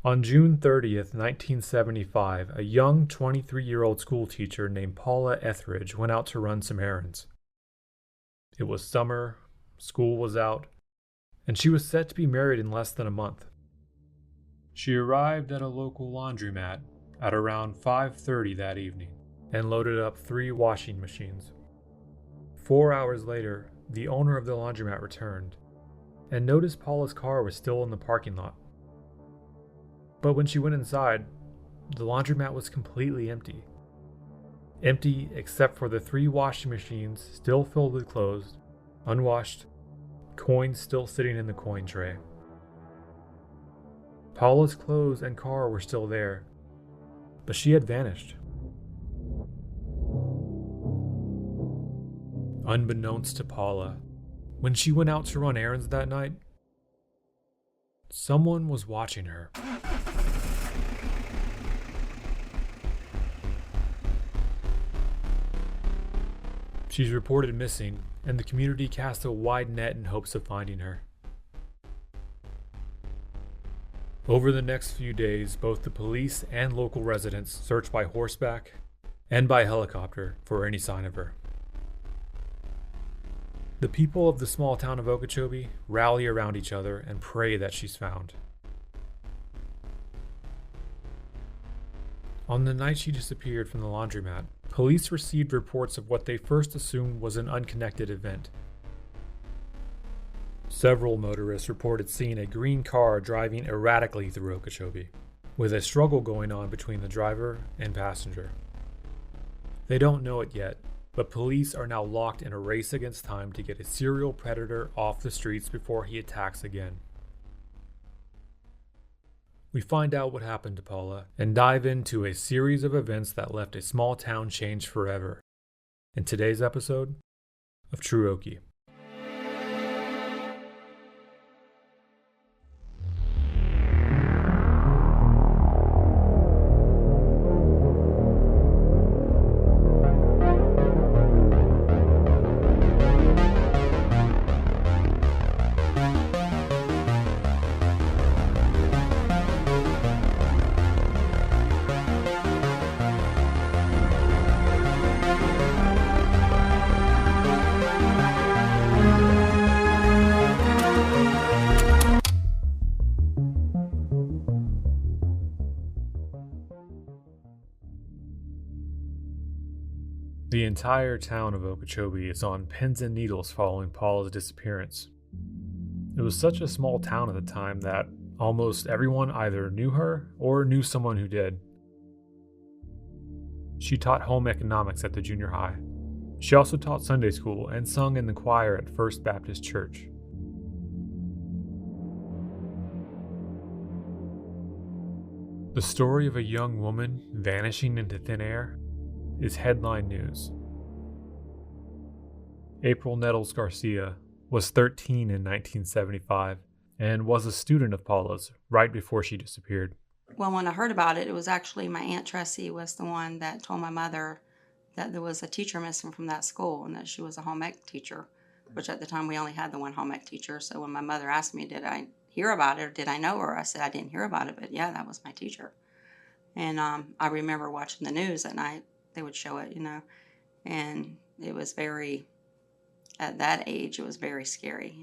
On June 30th, 1975, a young 23-year-old schoolteacher named Paula Etheridge went out to run some errands. It was summer, school was out, and she was set to be married in less than a month. She arrived at a local laundromat at around 5:30 that evening and loaded up 3 washing machines. 4 hours later, the owner of the laundromat returned and noticed Paula's car was still in the parking lot. But when she went inside, the laundromat was completely empty. Empty except for the 3 washing machines still filled with clothes, unwashed, coins still sitting in the coin tray. Paula's clothes and car were still there, but she had vanished. Unbeknownst to Paula, when she went out to run errands that night, someone was watching her. She's reported missing, and the community cast a wide net in hopes of finding her. Over the next few days, both the police and local residents searched by horseback and by helicopter for any sign of her. The people of the small town of Okeechobee rally around each other and pray that she's found. On the night she disappeared from the laundromat, police received reports of what they first assumed was an unconnected event. Several motorists reported seeing a green car driving erratically through Okeechobee, with a struggle going on between the driver and passenger. They don't know it yet, but police are now locked in a race against time to get a serial predator off the streets before he attacks again. We find out what happened to Paula and dive into a series of events that left a small town changed forever. In today's episode of True Okie. The entire town of Okeechobee is on pins and needles following Paula's disappearance. It was such a small town at the time that almost everyone either knew her or knew someone who did. She taught home economics at the junior high. She also taught Sunday school and sung in the choir at First Baptist Church. The story of a young woman vanishing into thin air is headline news. April Nettles Garcia was 13 in 1975 and was a student of Paula's right before she disappeared. Well, when I heard about it, it was actually my Aunt Tressie was the one that told my mother that there was a teacher missing from that school and that she was a home ec teacher, which at the time we only had the one home ec teacher. So when my mother asked me, did I hear about it or did I know her? I said, I didn't hear about it, but yeah, that was my teacher. And I remember watching the news at night. They would show it, and it was at that age, it was very scary,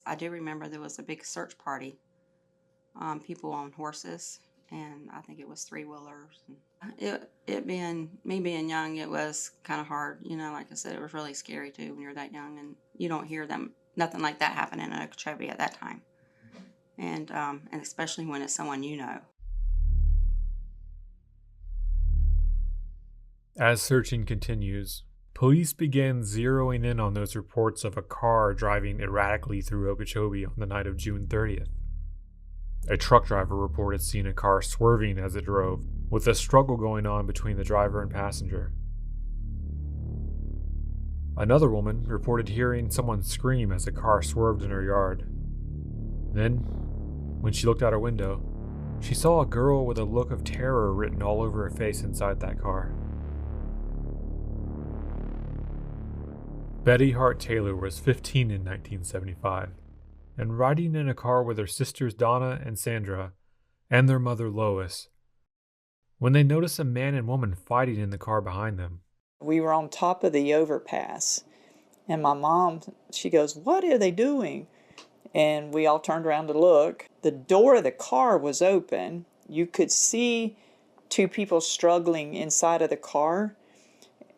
I do remember there was a big search party, people on horses, and I think it was 3-wheelers. Me being young, it was kind of hard, like I said, it was really scary too when you're that young, and you don't hear nothing like that happening in Okeechobee at that time, and especially when it's someone you know. As searching continues, police began zeroing in on those reports of a car driving erratically through Okeechobee on the night of June 30th. A truck driver reported seeing a car swerving as it drove, with a struggle going on between the driver and passenger. Another woman reported hearing someone scream as a car swerved in her yard. Then, when she looked out her window, she saw a girl with a look of terror written all over her face inside that car. Betty Hart Taylor was 15 in 1975, and riding in a car with her sisters Donna and Sandra, and their mother Lois when they noticed a man and woman fighting in the car behind them. We were on top of the overpass, and my mom, she goes, "What are they doing?" And we all turned around to look. The door of the car was open. You could see two people struggling inside of the car.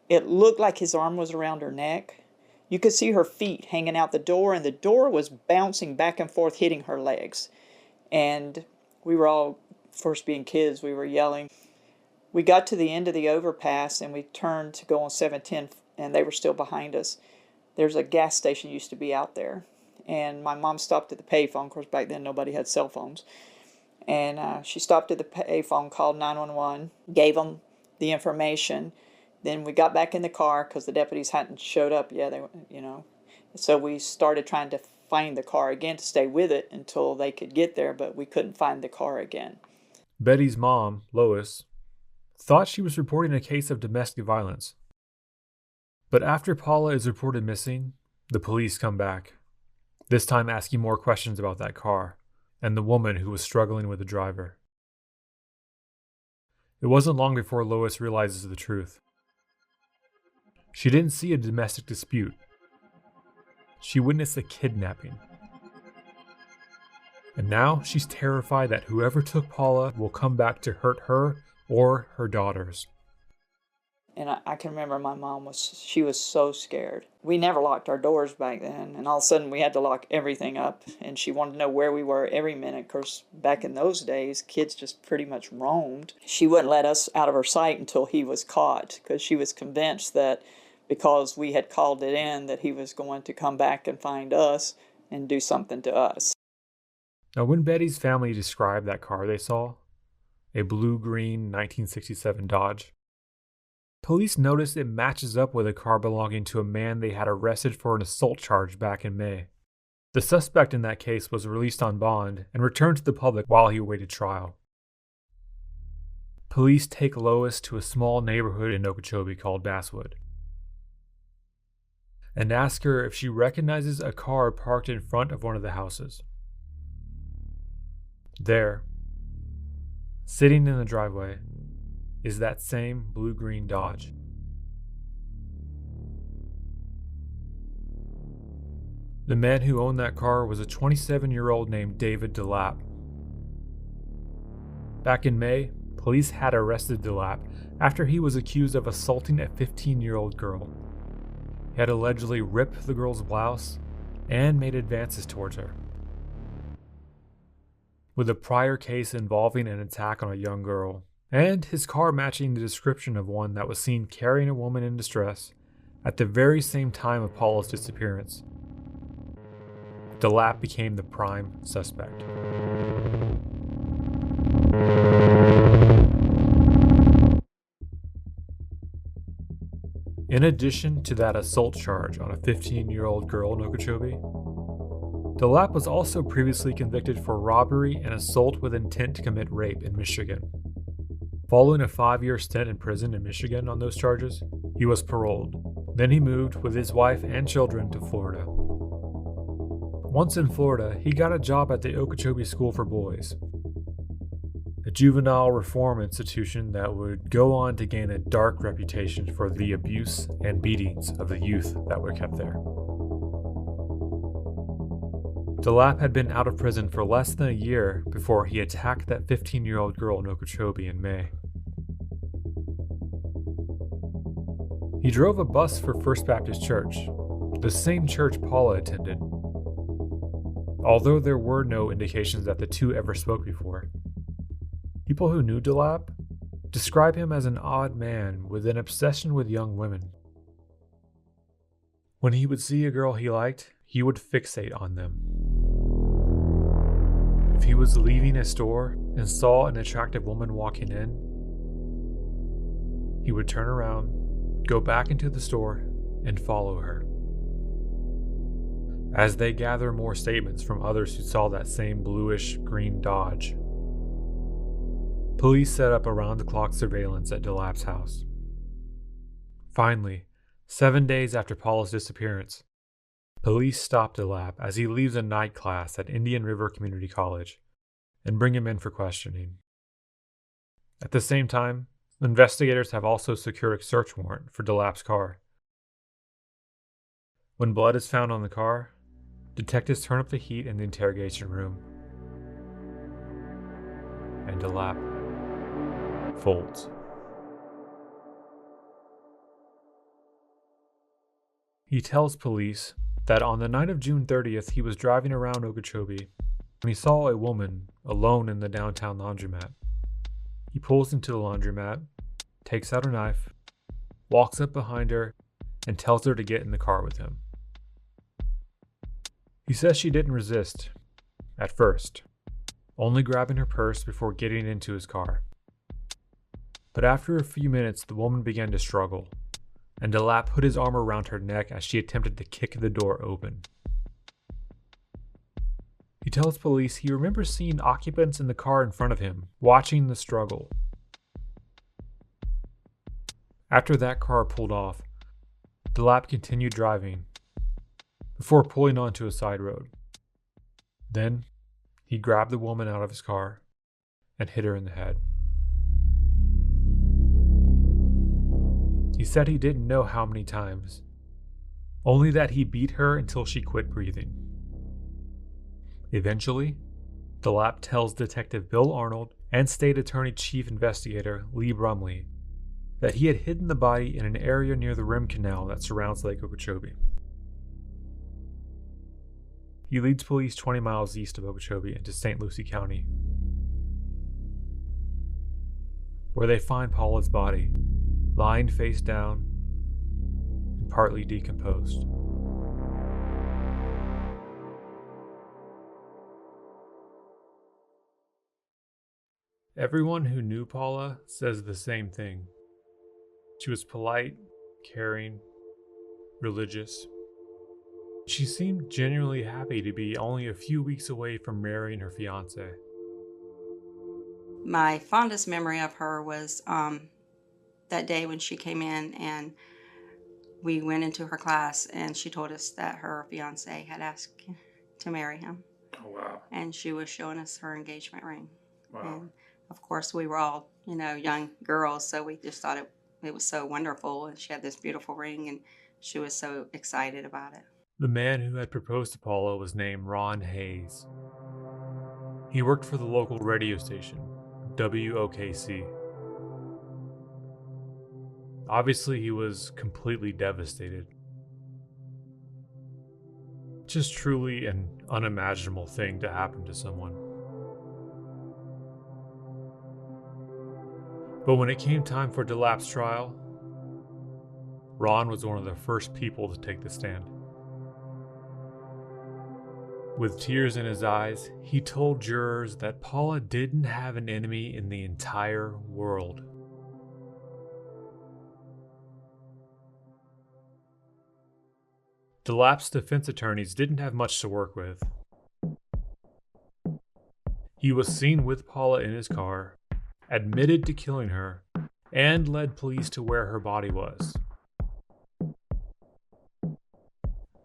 It looked like his arm was around her neck. You could see her feet hanging out the door, and the door was bouncing back and forth, hitting her legs. And we were all, first being kids, we were yelling. We got to the end of the overpass, and we turned to go on 710, and they were still behind us. There's a gas station used to be out there. And my mom stopped at the payphone. Of course, back then nobody had cell phones. And she stopped at the payphone, called 911, gave them the information. Then we got back in the car because the deputies hadn't showed up yet. So we started trying to find the car again to stay with it until they could get there, but we couldn't find the car again. Betty's mom, Lois, thought she was reporting a case of domestic violence. But after Paula is reported missing, the police come back, this time asking more questions about that car and the woman who was struggling with the driver. It wasn't long before Lois realizes the truth. She didn't see a domestic dispute. She witnessed a kidnapping. And now she's terrified that whoever took Paula will come back to hurt her or her daughters. And I can remember my mom she was so scared. We never locked our doors back then, and all of a sudden we had to lock everything up, and she wanted to know where we were every minute. Of course, back in those days, kids just pretty much roamed. She wouldn't let us out of her sight until he was caught, because she was convinced that because we had called it in, that he was going to come back and find us and do something to us. Now, when Betty's family described that car they saw, a blue-green 1967 Dodge, police noticed it matches up with a car belonging to a man they had arrested for an assault charge back in May. The suspect in that case was released on bond and returned to the public while he awaited trial. Police take Lois to a small neighborhood in Okeechobee called Basswood and ask her if she recognizes a car parked in front of one of the houses. There, sitting in the driveway, is that same blue-green Dodge. The man who owned that car was a 27-year-old named David Delap. Back in May, police had arrested Delap after he was accused of assaulting a 15-year-old girl. He had allegedly ripped the girl's blouse and made advances towards her. With a prior case involving an attack on a young girl, and his car matching the description of one that was seen carrying a woman in distress at the very same time of Paula's disappearance, Delap became the prime suspect. In addition to that assault charge on a 15-year-old girl in Okeechobee, Delap was also previously convicted for robbery and assault with intent to commit rape in Michigan. Following a 5-year stint in prison in Michigan on those charges, he was paroled. Then he moved with his wife and children to Florida. Once in Florida, he got a job at the Okeechobee School for Boys, a juvenile reform institution that would go on to gain a dark reputation for the abuse and beatings of the youth that were kept there. Delap had been out of prison for less than a year before he attacked that 15-year-old girl in Okeechobee in May. He drove a bus for First Baptist Church, the same church Paula attended. Although there were no indications that the two ever spoke before, people who knew Delap describe him as an odd man with an obsession with young women. When he would see a girl he liked, he would fixate on them. If he was leaving a store and saw an attractive woman walking in, he would turn around, go back into the store, and follow her. As they gather more statements from others who saw that same bluish-green Dodge, police set up around-the-clock surveillance at Delap's house. Finally, 7 days after Paula's disappearance, police stop Delap as he leaves a night class at Indian River Community College and bring him in for questioning. At the same time, investigators have also secured a search warrant for Delap's car. When blood is found on the car, detectives turn up the heat in the interrogation room, and Delap folds. He tells police that on the night of June 30th, he was driving around Okeechobee when he saw a woman alone in the downtown laundromat. He pulls into the laundromat, takes out a knife, walks up behind her, and tells her to get in the car with him. He says she didn't resist, at first, only grabbing her purse before getting into his car. But after a few minutes, the woman began to struggle, and Delap put his arm around her neck as she attempted to kick the door open. He tells police he remembers seeing occupants in the car in front of him, watching the struggle. After that car pulled off, Delap continued driving, before pulling onto a side road. Then, he grabbed the woman out of his car and hit her in the head. He said he didn't know how many times, only that he beat her until she quit breathing. Eventually, Delap tells Detective Bill Arnold and State Attorney Chief Investigator Lee Brumley that he had hidden the body in an area near the rim canal that surrounds Lake Okeechobee. He leads police 20 miles east of Okeechobee into St. Lucie County, where they find Paula's body, lying face down and partly decomposed. Everyone who knew Paula says the same thing. She was polite, caring, religious. She seemed genuinely happy to be only a few weeks away from marrying her fiancé. My fondest memory of her was that day when she came in and we went into her class and she told us that her fiancé had asked to marry him. Oh, wow. And she was showing us her engagement ring. Wow. And of course, we were all, young girls, so we just thought it was so wonderful. And she had this beautiful ring and she was so excited about it. The man who had proposed to Paula was named Ron Hayes. He worked for the local radio station, WOKC. Obviously, he was completely devastated. Just truly an unimaginable thing to happen to someone. But when it came time for Delap's trial, Ron was one of the first people to take the stand. With tears in his eyes, he told jurors that Paula didn't have an enemy in the entire world. Delap's defense attorneys didn't have much to work with. He was seen with Paula in his car, admitted to killing her, and led police to where her body was.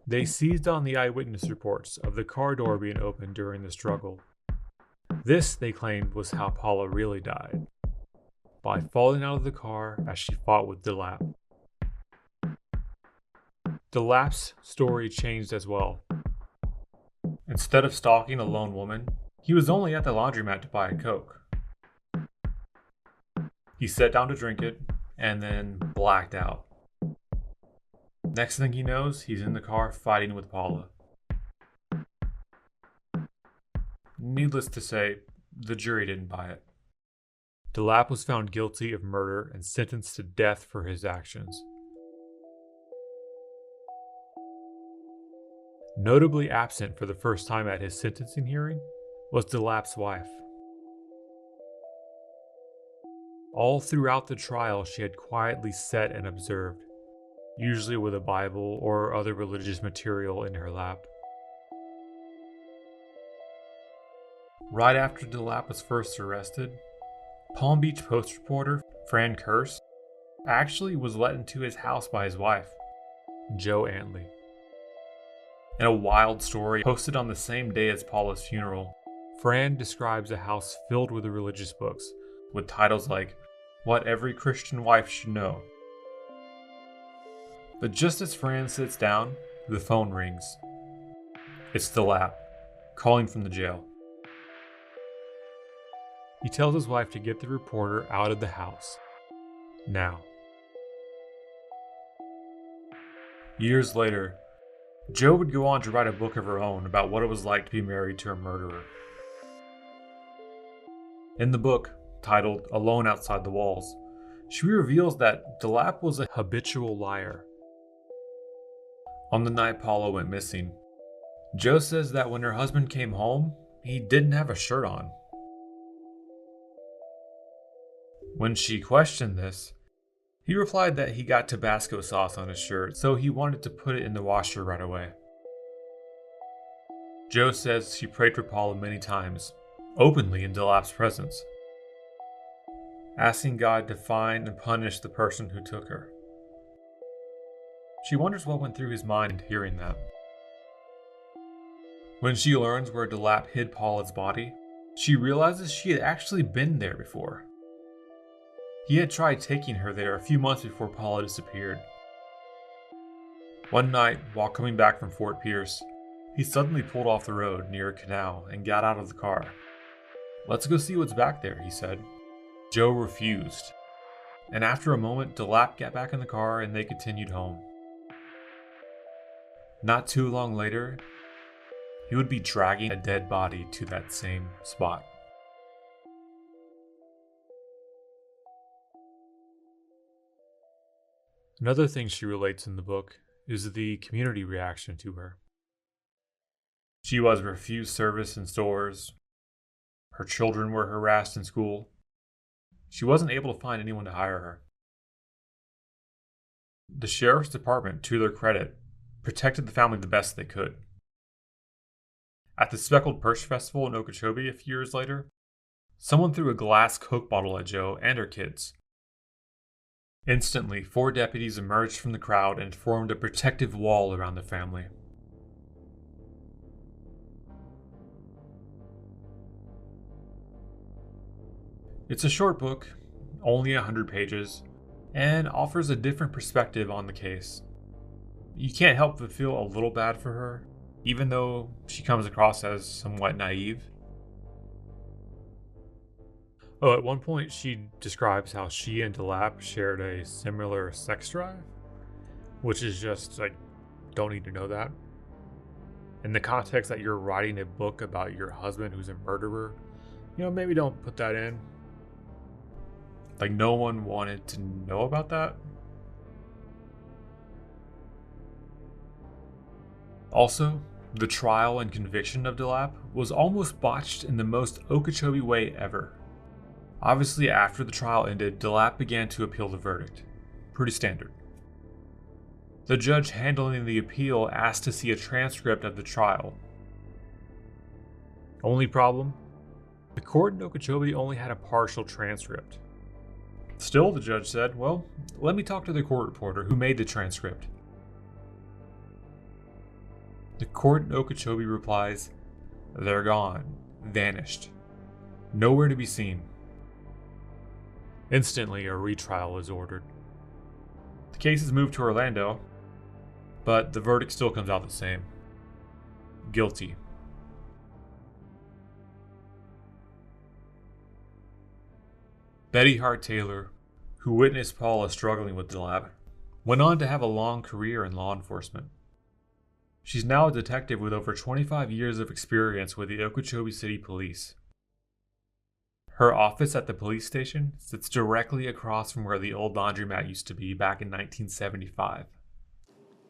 They seized on the eyewitness reports of the car door being opened during the struggle. This, they claimed, was how Paula really died, by falling out of the car as she fought with Delap. Delap's story changed as well. Instead of stalking a lone woman, he was only at the laundromat to buy a Coke. He sat down to drink it, and then blacked out. Next thing he knows, he's in the car fighting with Paula. Needless to say, the jury didn't buy it. Delap was found guilty of murder and sentenced to death for his actions. Notably absent for the first time at his sentencing hearing was Delap's wife. All throughout the trial, she had quietly sat and observed, usually with a Bible or other religious material in her lap. Right after Delap was first arrested, Palm Beach Post reporter Fran Kearse actually was let into his house by his wife, Jo Antley. In a wild story posted on the same day as Paula's funeral, Fran describes a house filled with religious books, with titles like What Every Christian Wife Should Know. But just as Fran sits down, the phone rings. It's Delap, calling from the jail. He tells his wife to get the reporter out of the house. Now. Years later, Jo would go on to write a book of her own about what it was like to be married to a murderer. In the book, titled Alone Outside the Walls, she reveals that Delap was a habitual liar. On the night Paula went missing, Jo says that when her husband came home, he didn't have a shirt on. When she questioned this, he replied that he got Tabasco sauce on his shirt, so he wanted to put it in the washer right away. Jo says she prayed for Paula many times, openly in Delap's presence, asking God to find and punish the person who took her. She wonders what went through his mind hearing that. When she learns where Delap hid Paula's body, she realizes she had actually been there before. He had tried taking her there a few months before Paula disappeared. One night, while coming back from Fort Pierce, he suddenly pulled off the road near a canal and got out of the car. "Let's go see what's back there," he said. Jo refused, and after a moment, Delap got back in the car and they continued home. Not too long later, he would be dragging a dead body to that same spot. Another thing she relates in the book is the community reaction to her. She was refused service in stores. Her children were harassed in school. She wasn't able to find anyone to hire her. The sheriff's department, to their credit, protected the family the best they could. At the Speckled Perch Festival in Okeechobee a few years later, someone threw a glass Coke bottle at Jo and her kids. Instantly, 4 deputies emerged from the crowd and formed a protective wall around the family. It's a short book, only 100 pages, and offers a different perspective on the case. You can't help but feel a little bad for her, even though she comes across as somewhat naive. Oh, at one point she describes how she and Delap shared a similar sex drive, which is just like, don't need to know that. In the context that you're writing a book about your husband who's a murderer, maybe don't put that in. Like, no one wanted to know about that. Also, the trial and conviction of Delap was almost botched in the most Okeechobee way ever. Obviously, after the trial ended, Delap began to appeal the verdict. Pretty standard. The judge handling the appeal asked to see a transcript of the trial. Only problem? The court in Okeechobee only had a partial transcript. Still, the judge said, well, let me talk to the court reporter who made the transcript. The court in Okeechobee replies, they're gone, vanished, nowhere to be seen. Instantly, a retrial is ordered. The case is moved to Orlando, but the verdict still comes out the same. Guilty. Betty Hart Taylor, who witnessed Paula struggling with Delap, went on to have a long career in law enforcement. She's now a detective with over 25 years of experience with the Okeechobee City Police. Her office at the police station sits directly across from where the old laundromat used to be back in 1975.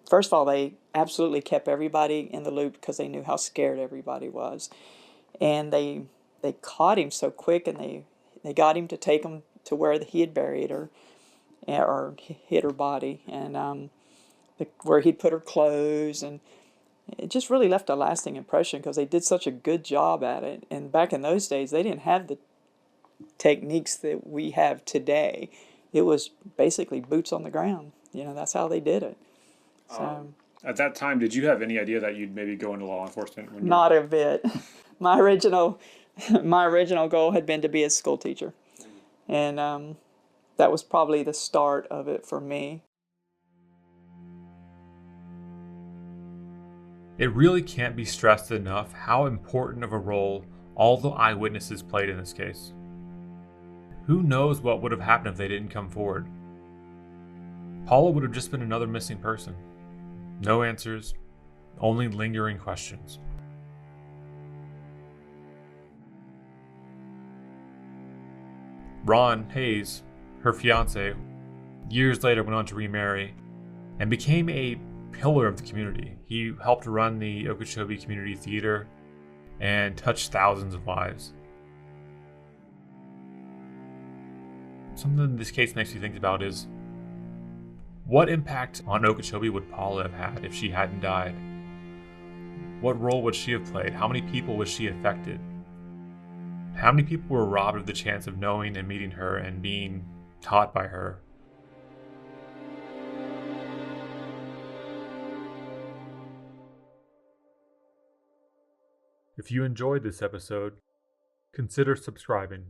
First of all, they absolutely kept everybody in the loop because they knew how scared everybody was. And they caught him so quick, and they got him to take him to where he had buried her or hid her body, and where he'd put her clothes, and it just really left a lasting impression because they did such a good job at it. And back in those days, they didn't have the techniques that we have today. It was basically boots on the ground. That's how they did it. So at that time, did you have any idea that you'd maybe go into law enforcement? Not a bit. My original My original goal had been to be a school teacher. And that was probably the start of it for me. It really can't be stressed enough how important of a role all the eyewitnesses played in this case. Who knows what would have happened if they didn't come forward? Paula would have just been another missing person. No answers, only lingering questions. Ron Hayes, her fiance, years later went on to remarry and became a pillar of the community. He helped run the Okeechobee Community Theater and touched thousands of lives. Something this case makes me think about is, what impact on Okeechobee would Paula have had if she hadn't died? What role would she have played? How many people was she affected? How many people were robbed of the chance of knowing and meeting her and being taught by her? If you enjoyed this episode, consider subscribing.